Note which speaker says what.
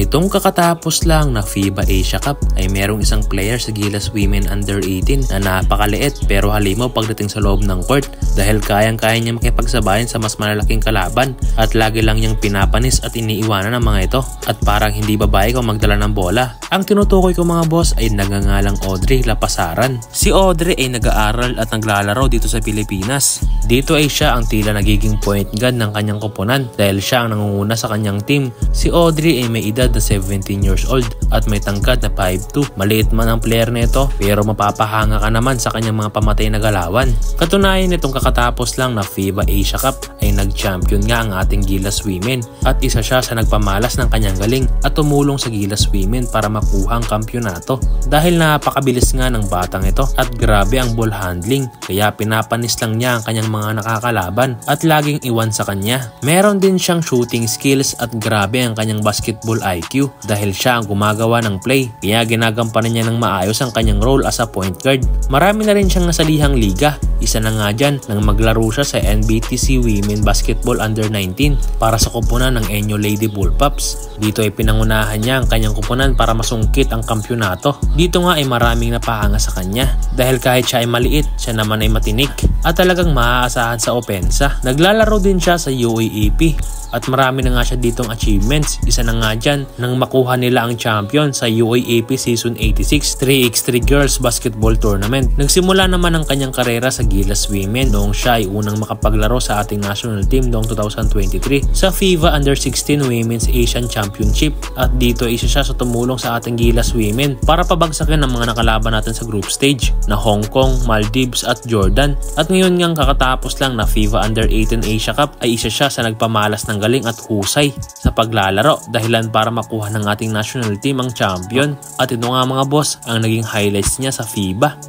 Speaker 1: Nitong kakatapos lang na FIBA Asia Cup ay merong isang player sa Gilas Women Under 18 na napakaliit pero halimaw pagdating sa loob ng court dahil kayang-kaya niya makipagsabayan sa mas malalaking kalaban at lagi lang niyang pinapanis at iniiwanan ng mga ito at parang hindi babae kung magdala ng bola. Ang tinutukoy ko mga boss ay nagngangalang Audrey Lapasaran. Si Audrey ay nag-aaral at naglalaro dito sa Pilipinas. Dito ay siya ang tila nagiging point guard ng kanyang koponan dahil siya ang nangunguna sa kanyang team. Si Audrey ay may edad na 17 years old at may tangkad na 5'2". Maliit man ang player nito pero mapapahanga ka naman sa kanyang mga pamatay na galawan. Katunayan nitong kakatapos lang na FIBA Asia Cup ay nag-champion nga ang ating Gilas Women at isa siya sa nagpamalas ng kanyang galing at tumulong sa Gilas Women para makuha ang kampyonato. Dahil napakabilis nga ng batang ito at grabe ang ball handling kaya pinapanis lang niya ang kanyang mga nakakalaban at laging iwan sa kanya. Meron din siyang shooting skills at grabe ang kanyang basketball IQ dahil siya ang gumagawa ng play kaya ginagampanan niya ng maayos ang kanyang role as a point guard. Marami na rin siyang nasalihang liga. Isa na nga dyan nang maglaro siya sa NBTC Women Basketball Under 19 para sa kupunan ng Enyo Lady Bullpups. Dito ay pinangunahan niya ang kanyang kupunan para masungkit ang kampyonato. Dito nga ay maraming napahanga sa kanya dahil kahit siya ay maliit, siya naman ay matinik at talagang maaasahan sa opensa. Naglalaro din siya sa UAAP at marami na nga siya ditong achievements. Isa na nga dyan nang makuha nila ang champion sa UAAP Season 86 3x3 Girls Basketball Tournament. Nagsimula naman ang kanyang karera sa Gilas Women noong siya ay unang makapaglaro sa ating national team noong 2023 sa FIBA Under 16 Women's Asian Championship at dito isa siya sa tumulong sa ating Gilas Women para pabagsakin ang mga nakalaban natin sa group stage na Hong Kong, Maldives at Jordan. At ngayon ngang kakatapos lang na FIBA Under 18 Asia Cup ay isa siya sa nagpamalas ng galing at husay sa paglalaro dahilan para makuha ng ating national team ang champion. At ito nga mga boss ang naging highlights niya sa FIBA.